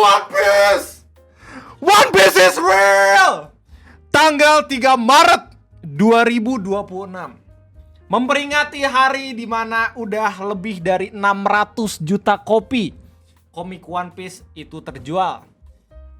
One Piece! One Piece is real! Tanggal 3 Maret 2026 memperingati hari dimana udah lebih dari 600 juta kopi komik One Piece itu terjual.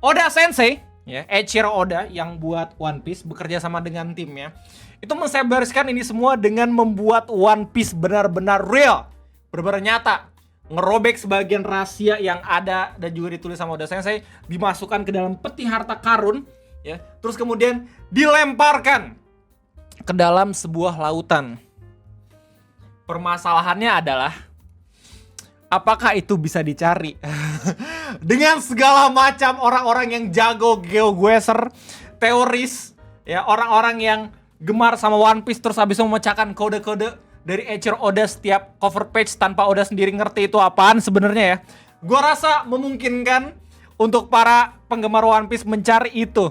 Oda Sensei, ya, Eiichiro Oda yang buat One Piece bekerja sama dengan timnya, itu mensebarkan ini semua dengan membuat One Piece benar-benar real, benar-benar nyata. Ngerobek sebagian rahasia yang ada dan juga ditulis sama Oda Sensei, dimasukkan ke dalam peti harta karun, ya, terus kemudian dilemparkan ke dalam sebuah lautan. Permasalahannya adalah apakah itu bisa dicari? Dengan segala macam orang-orang yang jago GeoGuessr, teoris, ya, orang-orang yang gemar sama One Piece terus habis itu memecahkan kode-kode dari Eiichiro Oda setiap cover page tanpa Oda sendiri ngerti itu apaan sebenarnya ya. Gua rasa memungkinkan untuk para penggemar One Piece mencari itu.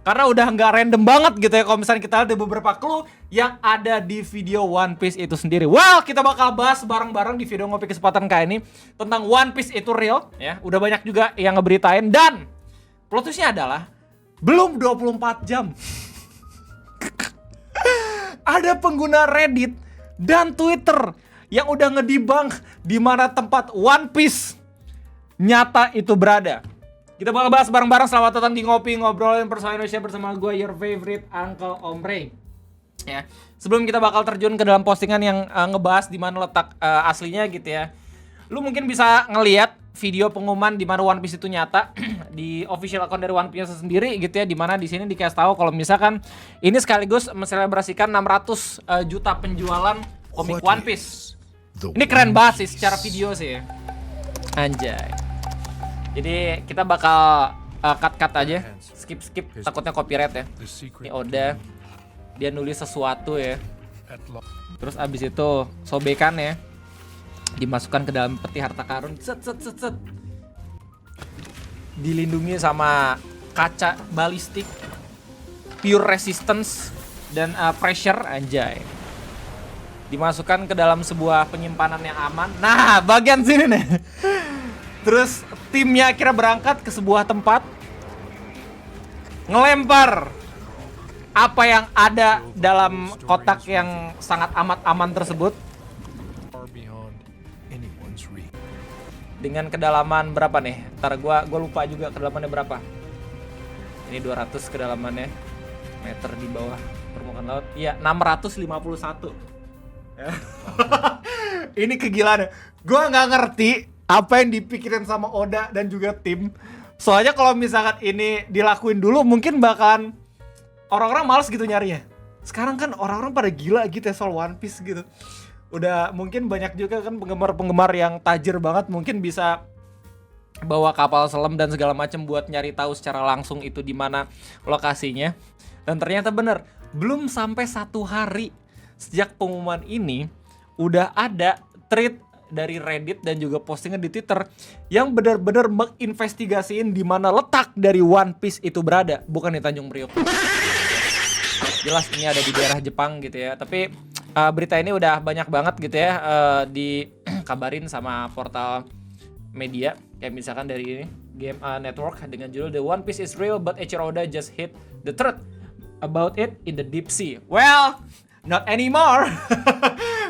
Karena udah nggak random banget gitu ya kalau misalnya kita lihat ada beberapa clue yang ada di video One Piece itu sendiri. Well, kita bakal bahas bareng-bareng di video ngopi kesempatan kali ini tentang One Piece itu real ya. Udah banyak juga yang ngeberitain dan plot twistnya adalah belum 24 jam ada pengguna Reddit dan Twitter yang udah ngedebunk di mana tempat One Piece nyata itu berada. Kita bakal bahas bareng-bareng. Selamat datang di Ngopi Ngobrolin Persoalan Indonesia bersama gue, your favorite Uncle Omre. Ya, sebelum kita bakal terjun ke dalam postingan yang ngebahas di mana letak aslinya gitu ya. Lu mungkin bisa ngelihat video pengumuman di mana One Piece itu nyata di official account dari One Piece sendiri gitu ya, di mana di sini dikasih tahu kalau misalkan ini sekaligus menselebrasikan 600 juta penjualan komik One Piece. Ini keren banget sih secara video sih ya. Anjay. Jadi kita bakal cut aja, skip takutnya copyright ya. Ini Oda, dia nulis sesuatu ya. Terus abis itu sobekan ya, dimasukkan ke dalam peti harta karun, set. Dilindungi sama kaca balistik, pure resistance dan pressure, anjay. Dimasukkan ke dalam sebuah penyimpanan yang aman. Nah, bagian sini nih. Terus timnya akhirnya berangkat ke sebuah tempat, ngelempar apa yang ada dalam kotak yang sangat amat aman tersebut dengan kedalaman berapa nih? Ntar gua lupa juga kedalamannya berapa. Ini 200 kedalamannya meter di bawah permukaan laut. Iya, 651. Ini kegilaan. Gua nggak ngerti apa yang dipikirin sama Oda dan juga tim. Soalnya kalau misalkan ini dilakuin dulu mungkin bakalan orang-orang males gitu nyarinya. Sekarang kan orang-orang pada gila gitu ya soal One Piece gitu. Udah mungkin banyak juga kan penggemar-penggemar yang tajir banget mungkin bisa bawa kapal selam dan segala macam buat nyari tahu secara langsung itu di mana lokasinya. Dan ternyata bener, belum sampai 1 hari sejak pengumuman ini udah ada thread dari Reddit dan juga postingan di Twitter yang benar-benar menginvestigasiin di mana letak dari One Piece itu berada, bukan di Tanjung Priok. Jelas ini ada di daerah Jepang gitu ya. Tapi berita ini udah banyak banget gitu ya dikabarin sama portal media kayak misalkan dari ini Game Network dengan judul The One Piece is real but Eiichiro Oda just hit the truth about it in the deep sea. Well, not anymore.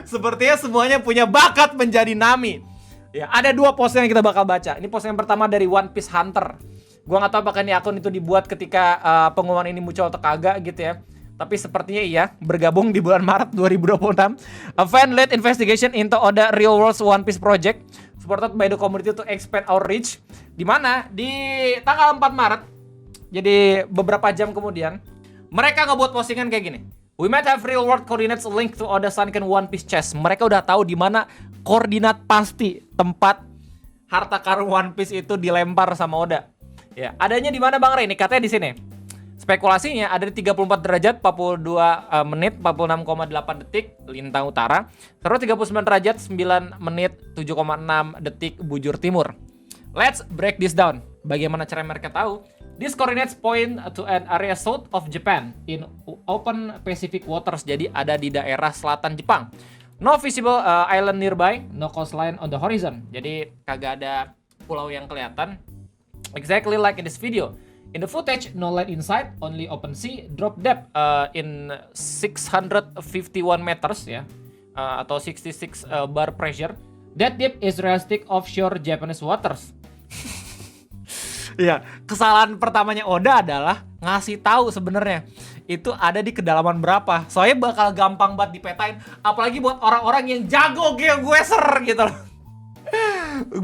Sepertinya semuanya punya bakat menjadi Nami. Ya, ada 2 postingan yang kita bakal baca. Ini postingan pertama dari One Piece Hunter. Gua nggak tahu apakah ini akun itu dibuat ketika pengumuman ini muncul atau kagak gitu ya. Tapi sepertinya iya, bergabung di bulan Maret 2026. A fan-led investigation into Oda Real World's One Piece project supported by the community to expand our reach. Di mana di tanggal 4 Maret, jadi beberapa jam kemudian, mereka ngebuat postingan kayak gini. We might have real world coordinates linked to Oda Sunken One Piece chest. Mereka udah tahu di mana koordinat pasti tempat harta karun One Piece itu dilempar sama Oda. Ya, adanya di mana Bang Ray? Ini katanya di sini. Spekulasinya ada di 34 derajat 42 menit 46,8 detik lintang utara. Terus 39 derajat 9 menit 7,6 detik bujur timur. Let's break this down. Bagaimana cara mereka tahu? These coordinates point to an area south of Japan in open Pacific waters. Jadi ada di daerah selatan Jepang. No visible island nearby, no coastline on the horizon. Jadi kagak ada pulau yang kelihatan. Exactly like in this video. In the footage, no light inside, only open sea, drop depth in 651 meters ya, atau 66 bar pressure. That deep is realistic offshore Japanese waters. Iya, kesalahan pertamanya Oda adalah ngasih tahu sebenarnya itu ada di kedalaman berapa. Soalnya bakal gampang banget dipetain, apalagi buat orang-orang yang jago geoguesser gitu loh.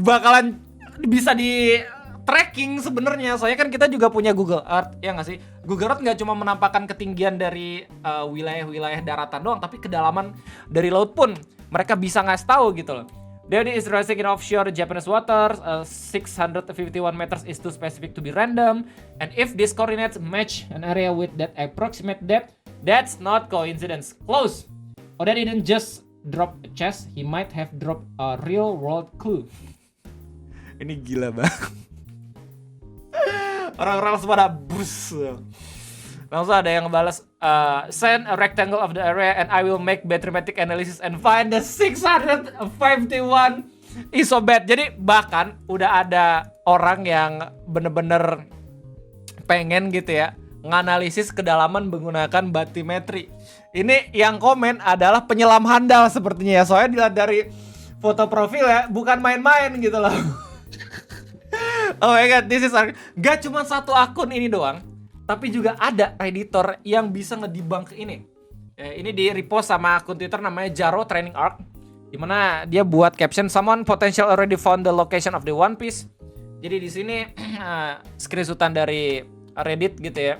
Bakalan bisa di tracking sebenarnya. Soalnya kan kita juga punya Google Earth, ya nggak sih? Google Earth nggak cuma menampakkan ketinggian dari wilayah-wilayah daratan doang, tapi kedalaman dari laut pun mereka bisa ngasih tahu gitu loh. That is rising in offshore Japanese waters. 651 meters is too specific to be random. And if these coordinates match an area with that approximate depth, that's not coincidence. Close. Oda didn't just drop a chest, he might have dropped a real world clue. Ini gila banget. Orang-orang langsung pada bus. Langsung ada yang ngebalas, send a rectangle of the area and I will make bathymetric analysis and find the 651 isobet. Jadi bahkan udah ada orang yang bener-bener pengen gitu ya nganalisis kedalaman menggunakan bathymetry. Ini yang komen adalah penyelam handal sepertinya ya. Soalnya dilihat dari foto profil ya, bukan main-main gitu loh. Oh my god, this is gak cuma satu akun ini doang, tapi juga ada Redditor yang bisa ngedebunk ini. Ini di repost sama akun Twitter namanya Jaro Training Arc, dimana dia buat caption someone potential already found the location of the One Piece. Jadi di sini screenshotan dari Reddit gitu ya,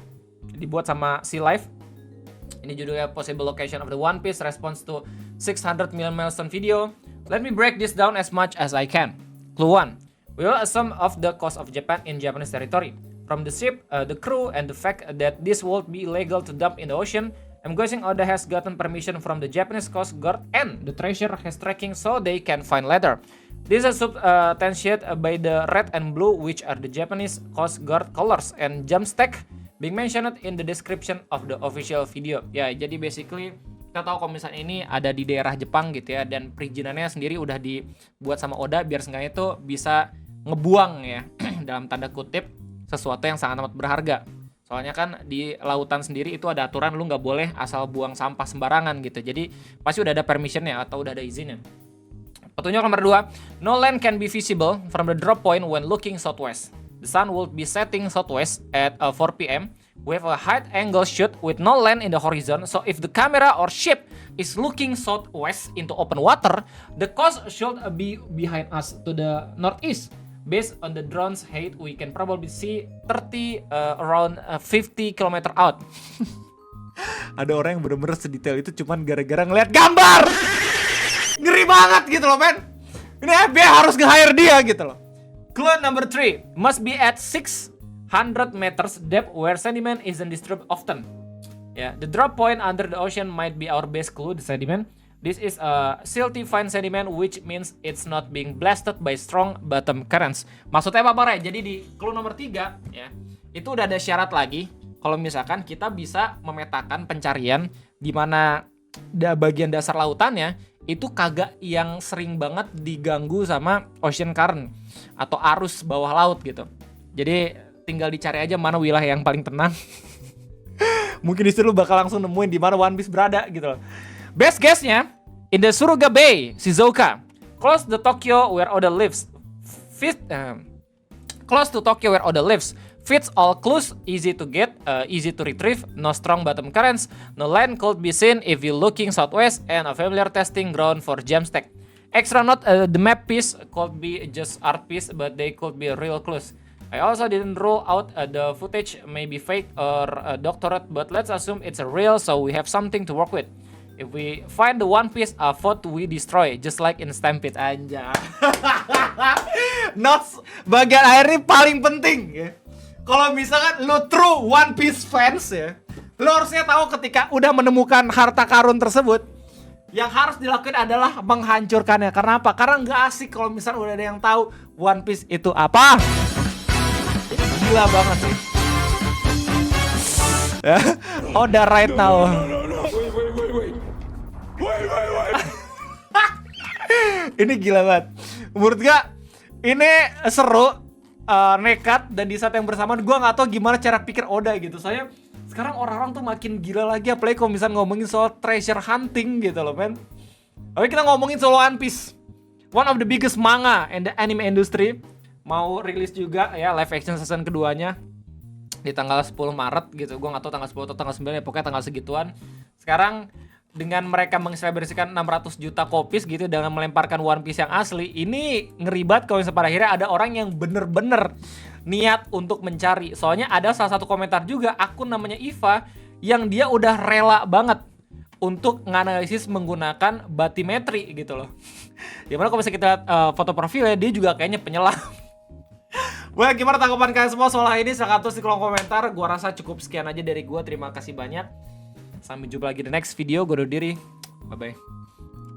dibuat sama Sea Life. Ini judulnya possible location of the One Piece response to 600 million milestone video. Let me break this down as much as I can. Clue 1. We will assume of the coast of Japan in Japanese territory. From the ship, the crew, and the fact that this would be illegal to dump in the ocean, I'm guessing Oda has gotten permission from the Japanese Coast Guard and the treasure has tracking so they can find later. This is substantiated by the red and blue, which are the Japanese Coast Guard colors, and Jamstack being mentioned in the description of the official video. Ya, jadi basically kita tahu kalau misalnya ini ada di daerah Jepang gitu ya, dan perizinannya sendiri udah dibuat sama Oda biar seenggaknya itu bisa ngebuang ya dalam tanda kutip sesuatu yang sangat amat berharga. Soalnya kan di lautan sendiri itu ada aturan lu nggak boleh asal buang sampah sembarangan gitu. Jadi pasti udah ada permissionnya atau udah ada izinnya. Petunjuk nomor 2, no land can be visible from the drop point when looking southwest. The sun will be setting southwest at 4 p.m. We have a high angle shoot with no land in the horizon, so if the camera or ship is looking southwest into open water, the coast should be behind us to the northeast. Based on the drone's height, we can probably see 30 around 50 km out. Ada orang yang bener-bener sedetail itu cuman gara-gara ngeliat gambar. Ngeri banget gitu loh, men. Ini FBI harus nge-hire dia gitu loh. Clue number 3 must be at 600 meters depth where sediment isn't disturbed often. Yeah, the drop point under the ocean might be our base clue, the sediment. This is a silty fine sediment, which means it's not being blasted by strong bottom currents. Maksudnya apa, Ray? Jadi di clue nomor 3 ya, itu udah ada syarat lagi. Kalau misalkan kita bisa memetakan pencarian di mana bagian dasar lautannya itu kagak yang sering banget diganggu sama ocean current atau arus bawah laut gitu. Jadi tinggal dicari aja mana wilayah yang paling tenang. Mungkin di situ lu bakal langsung nemuin di mana One Piece berada gitu loh. Best guess-nya, in the Suruga Bay, Shizuoka, close to Tokyo where Oda lives. Close to Tokyo where Oda lives. Fits all clues, easy to get, easy to retrieve, no strong bottom currents, no land could be seen if you're looking southwest, and a familiar testing ground for Jamstack. Extra note, the map piece could be just art piece, but they could be real clues. I also didn't rule out the footage may be fake or doctorate, but let's assume it's real so we have something to work with. If we find the One Piece, vote we destroy, just like in Stampede aja. Notes bagian akhir ini paling penting ya. Kalau misalkan lo true One Piece fans ya, lo harusnya tahu ketika udah menemukan harta karun tersebut, yang harus dilakukan adalah menghancurkannya. Karena apa? Karena nggak asik kalau misalnya udah ada yang tahu One Piece itu apa. Gila banget sih. Ya, Oda right now. Wait. Ini gila banget. Menurut gak? Ini seru. nekat dan di saat yang bersamaan gue nggak tahu gimana cara pikir Oda gitu. Soalnya sekarang orang-orang tuh makin gila lagi, apalagi kalau misalnya ngomongin soal treasure hunting gitu loh men. Oke, kita ngomongin soal One Piece, one of the biggest manga in the anime industry, mau rilis juga ya live action season keduanya di tanggal 10 Maret gitu. Gue gak tahu tanggal 10 atau tanggal 9 ya, pokoknya tanggal segituan. Sekarang dengan mereka menselebrasikan 600 juta copies gitu dengan melemparkan One Piece yang asli, ini ngeribat kalau misalnya pada akhirnya ada orang yang bener-bener niat untuk mencari. Soalnya ada salah satu komentar juga, akun namanya Iva, yang dia udah rela banget untuk nganalisis menggunakan batimetri gitu loh. Dimana kalau misalnya kita lihat foto profilnya, dia juga kayaknya penyelam. Well, gimana tanggapan kalian semua soal hal ini? Silahkan tulis di kolom komentar. Gua rasa cukup sekian aja dari gua. Terima kasih banyak. Sampai jumpa lagi di next video. Gue undur diri. Bye-bye.